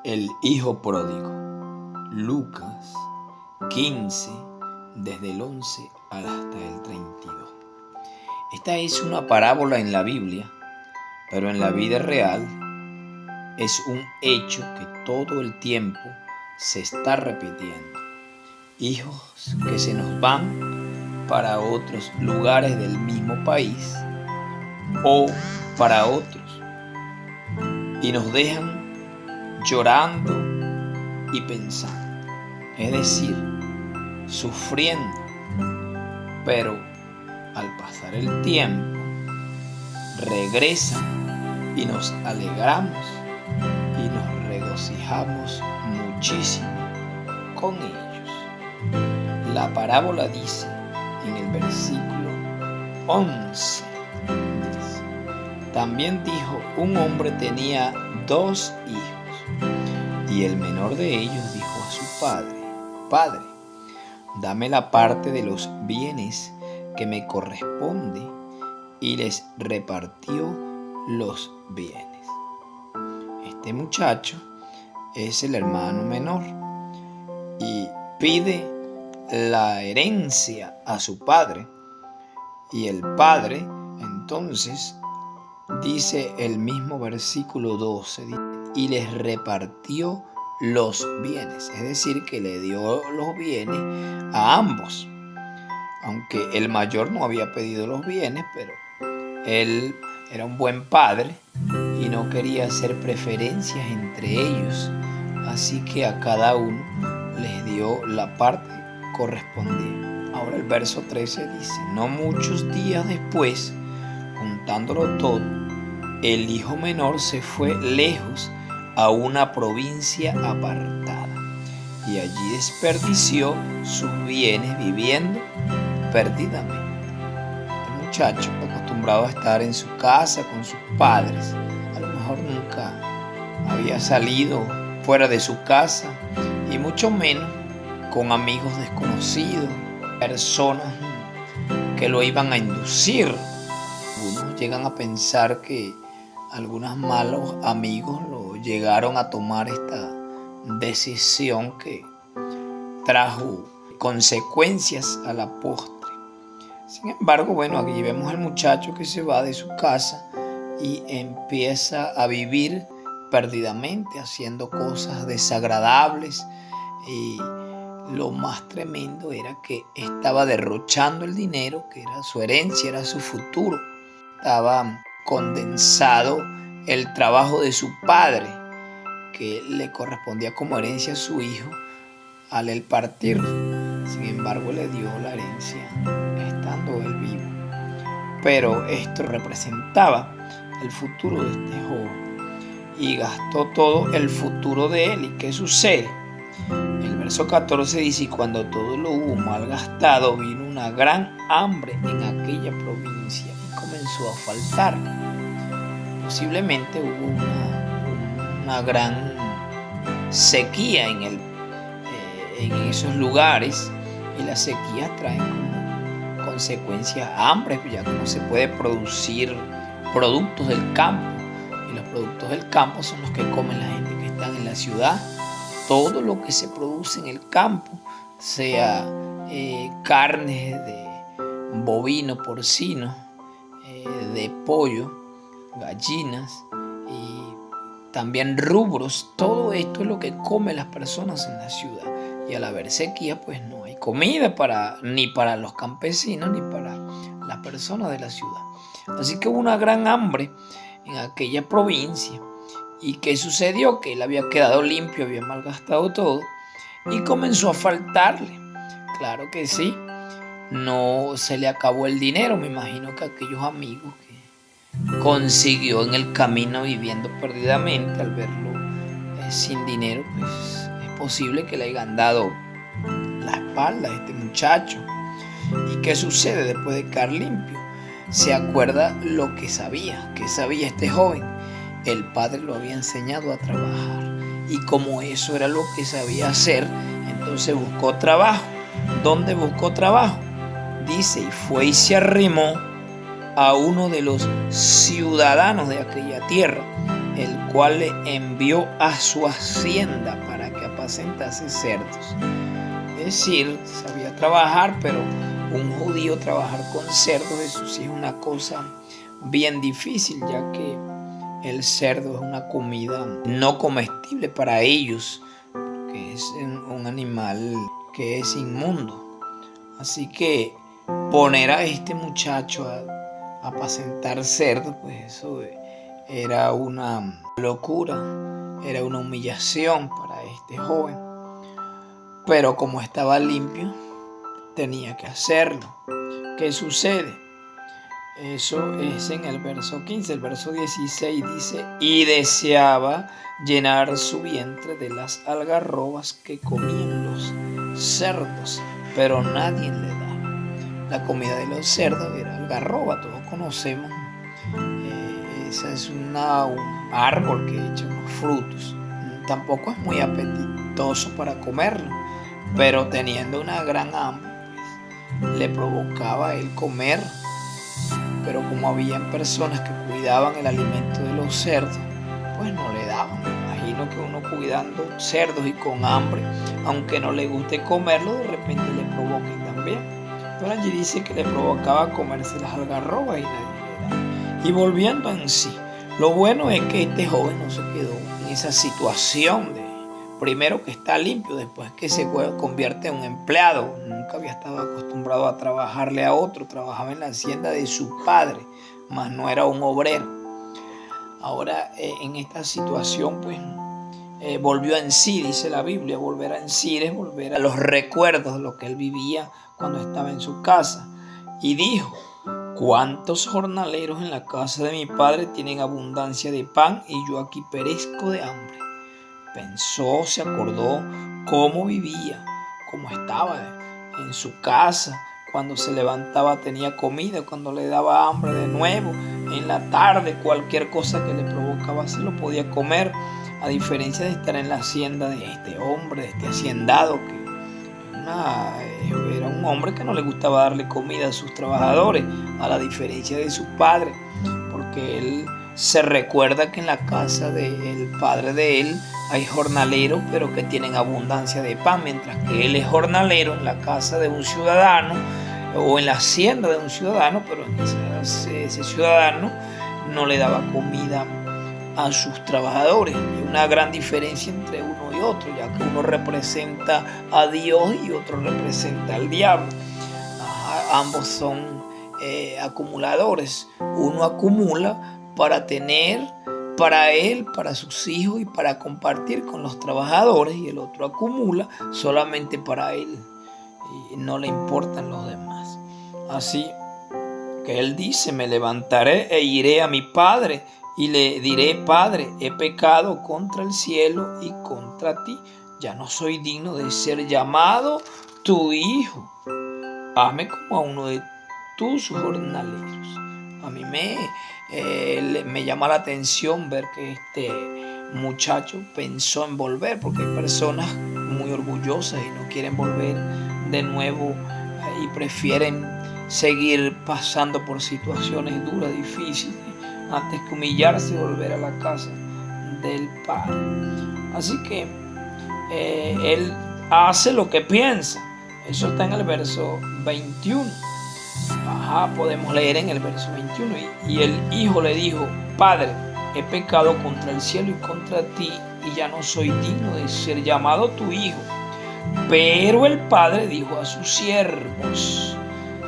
El hijo pródigo. Lucas 15, desde el 11 hasta el 32. Esta es una parábola en la Biblia, pero en la vida real es un hecho que todo el tiempo se está repitiendo. Hijos que se nos van para otros lugares del mismo país o para otros y nos dejan llorando y pensando, es decir, sufriendo, pero al pasar el tiempo regresan y nos alegramos y nos regocijamos muchísimo con ellos. La parábola dice en el versículo 11, dice, también dijo, un hombre tenía 2 hijos, y el menor de ellos dijo a su padre, Padre, dame la parte de los bienes que me corresponde, y les repartió los bienes. Este muchacho es el hermano menor y pide la herencia a su padre, y el padre entonces dice el mismo versículo 12, y les repartió los bienes, es decir, que le dio los bienes a ambos, aunque el mayor no había pedido los bienes, pero él era un buen padre y no quería hacer preferencias entre ellos, así que a cada uno les dio la parte correspondiente. Ahora el verso 13 dice, no muchos días después, juntándolo todo, el hijo menor se fue lejos a una provincia apartada y allí desperdició sus bienes viviendo perdidamente. El muchacho, acostumbrado a estar en su casa con sus padres, a lo mejor nunca había salido fuera de su casa y mucho menos con amigos desconocidos, personas que lo iban a inducir. Algunos llegan a pensar que algunos malos amigos lo llegaron a tomar esta decisión que trajo consecuencias a la postre. Sin embargo, aquí vemos al muchacho que se va de su casa y empieza a vivir perdidamente, haciendo cosas desagradables, y lo más tremendo era que estaba derrochando el dinero, que era su herencia, era su futuro. Estaba condensado el trabajo de su padre, que le correspondía como herencia a su hijo al él partir. Sin embargo, le dio la herencia estando él vivo. Pero esto representaba el futuro de este joven y gastó todo el futuro de él. ¿Y qué sucede? El verso 14 dice, y cuando todo lo hubo malgastado, vino una gran hambre en aquella provincia y comenzó a faltar. Posiblemente hubo una gran sequía en esos lugares, y las sequías traen como consecuencia hambre, ya que no se puede producir productos del campo, y los productos del campo son los que comen la gente que está en la ciudad. Todo lo que se produce en el campo, sea carne de bovino, porcino, de pollo, gallinas y también rubros, todo esto es lo que comen las personas en la ciudad. Y al haber sequía, pues no hay comida ni para los campesinos ni para las personas de la ciudad. Así que hubo una gran hambre en aquella provincia. ¿Y qué sucedió? Que él había quedado limpio, había malgastado todo y comenzó a faltarle. Claro que sí, no se le acabó el dinero. Me imagino que aquellos amigos que consiguió en el camino viviendo perdidamente, al verlo sin dinero, pues es posible que le hayan dado la espalda a este muchacho. ¿Y qué sucede después de quedar limpio? Se acuerda lo que sabía este joven. El padre lo había enseñado a trabajar, y como eso era lo que sabía hacer, entonces buscó trabajo. ¿Dónde buscó trabajo? Dice, y fue y se arrimó a uno de los ciudadanos de aquella tierra el cual le envió a su hacienda para que apacentase cerdos. Es decir, sabía trabajar, pero un judío trabajar con cerdos, eso sí es una cosa bien difícil, ya que el cerdo es una comida no comestible para ellos, porque es un animal que es inmundo. Así que poner a este muchacho a apacentar cerdos, pues eso era una locura, era una humillación para este joven. Pero como estaba limpio, tenía que hacerlo. ¿Qué sucede? Eso es en el verso 15. El verso 16 dice: y deseaba llenar su vientre de las algarrobas que comían los cerdos, pero nadie le daba. La comida de los cerdos era algarroba, todos conocemos. Esa es un árbol que echa unos frutos. Tampoco es muy apetitoso para comerlo, pero teniendo una gran hambre, pues, le provocaba el comer. Pero como habían personas que cuidaban el alimento de los cerdos, pues no le daban. Me imagino que uno cuidando cerdos y con hambre, aunque no le guste comerlo, de repente le provoquen también. Pero allí dice que le provocaba comerse las algarrobas y nadie le daba. Y volviendo en sí, lo bueno es que este joven no se quedó en esa situación de primero que está limpio, después que se convierte en un empleado. Nunca había estado acostumbrado a trabajarle a otro, trabajaba en la hacienda de su padre, mas no era un obrero. Ahora en esta situación pues volvió en sí, dice la Biblia. Volver en sí es volver a los recuerdos de lo que él vivía cuando estaba en su casa. Y dijo: ¿cuántos jornaleros en la casa de mi padre tienen abundancia de pan y yo aquí perezco de hambre? Pensó, se acordó cómo vivía, cómo estaba en su casa. Cuando se levantaba tenía comida, cuando le daba hambre de nuevo, en la tarde cualquier cosa que le provocaba se lo podía comer, a diferencia de estar en la hacienda de este hombre, de este haciendado, que era un hombre que no le gustaba darle comida a sus trabajadores, a la diferencia de su padre, porque él se recuerda que en la casa del padre de él hay jornaleros, pero que tienen abundancia de pan, mientras que él es jornalero en la casa de un ciudadano o en la hacienda de un ciudadano, pero ese ciudadano no le daba comida a sus trabajadores. Hay una gran diferencia entre uno y otro, ya que uno representa a Dios y otro representa al diablo. Ambos son acumuladores. Uno acumula para tener para él, para sus hijos y para compartir con los trabajadores, y el otro acumula solamente para él y no le importan los demás. Así que él dice: me levantaré e iré a mi padre y le diré: Padre, he pecado contra el cielo y contra ti, ya no soy digno de ser llamado tu hijo, hazme como a uno de tus jornaleros. A mí me llama la atención ver que este muchacho pensó en volver, porque hay personas muy orgullosas y no quieren volver de nuevo y prefieren seguir pasando por situaciones duras, difíciles, antes que humillarse y volver a la casa del Padre. Así que él hace lo que piensa. Eso está en el verso 21. Podemos leer en el verso 21. Y el hijo le dijo: Padre, he pecado contra el cielo y contra ti, y ya no soy digno de ser llamado tu hijo. Pero el padre dijo a sus siervos: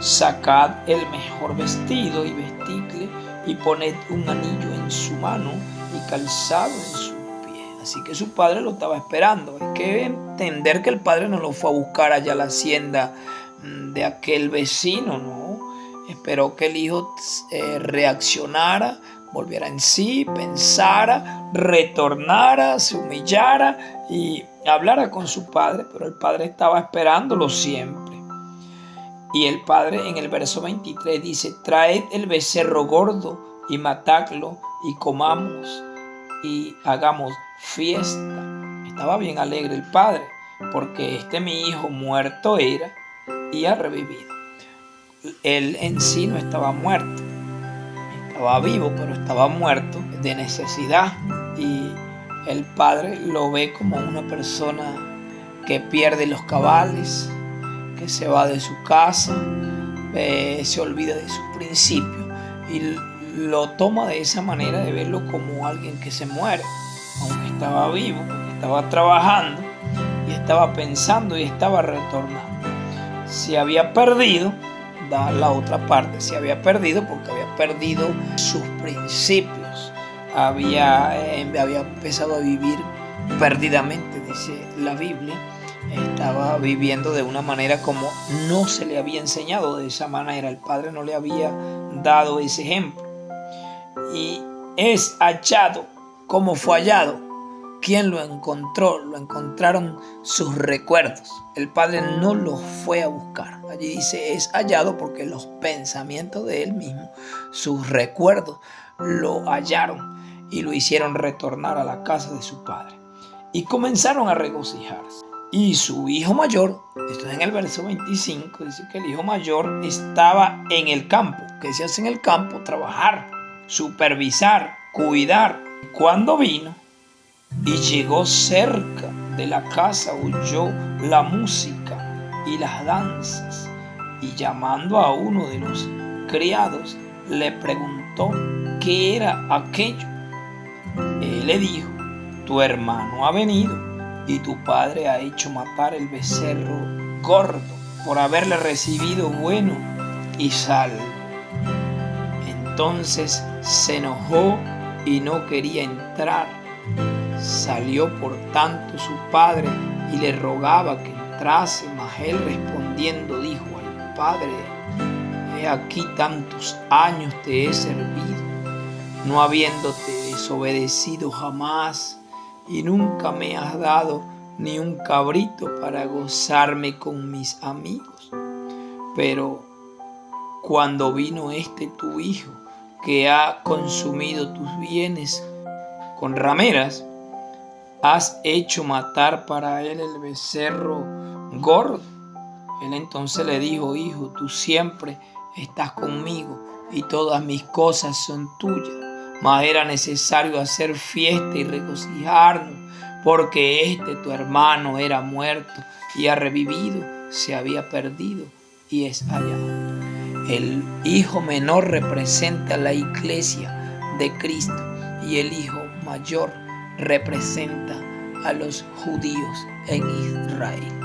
sacad el mejor vestido y vestidle, y poned un anillo en su mano y calzado en su pie. Así que su padre lo estaba esperando. Hay que entender que el padre no lo fue a buscar allá a la hacienda de aquel vecino, no. Esperó que el hijo reaccionara, volviera en sí, pensara, retornara, se humillara y hablara con su padre, pero el padre estaba esperándolo siempre. Y el padre en el verso 23 dice: traed el becerro gordo y matadlo y comamos y hagamos fiesta. Estaba bien alegre el padre, porque mi hijo muerto era y ha revivido. Él en sí no estaba muerto, estaba vivo, pero estaba muerto de necesidad. el padre lo ve como una persona que pierde los cabales, que se va de su casa, se olvida de sus principios y lo toma de esa manera de verlo como alguien que se muere, aunque estaba vivo, porque estaba trabajando y estaba pensando y estaba retornando. Se había perdido, da la otra parte, se había perdido porque había perdido sus principios, había empezado a vivir perdidamente, dice la Biblia. Estaba viviendo de una manera como no se le había enseñado, de esa manera el padre no le había dado ese ejemplo. Y es hallado. ¿Cómo fue hallado? ¿Quién lo encontró? Lo encontraron sus recuerdos. El padre no lo fue a buscar. Allí dice es hallado porque los pensamientos de él mismo, sus recuerdos, lo hallaron y lo hicieron retornar a la casa de su padre. Y comenzaron a regocijarse. Y su hijo mayor, esto es en el verso 25, dice que el hijo mayor estaba en el campo. ¿Qué se hace en el campo? Trabajar, supervisar, cuidar. Cuando vino y llegó cerca de la casa, oyó la música y las danzas. Y llamando a uno de los criados, le preguntó qué era aquello. Él le dijo, tu hermano ha venido y tu padre ha hecho matar el becerro gordo por haberle recibido bueno y salvo. Entonces se enojó y no quería entrar. Salió por tanto su padre y le rogaba que entrase, mas él respondiendo dijo al padre, he aquí tantos años te he servido, no habiéndote desobedecido jamás, y nunca me has dado ni un cabrito para gozarme con mis amigos. Pero cuando vino tu hijo, que ha consumido tus bienes con rameras, has hecho matar para él el becerro gordo. Él entonces le dijo, hijo, tú siempre estás conmigo y todas mis cosas son tuyas. Mas era necesario hacer fiesta y regocijarnos, porque tu hermano era muerto y ha revivido, se había perdido y es hallado. El hijo menor representa la iglesia de Cristo y el hijo mayor representa a los judíos en Israel.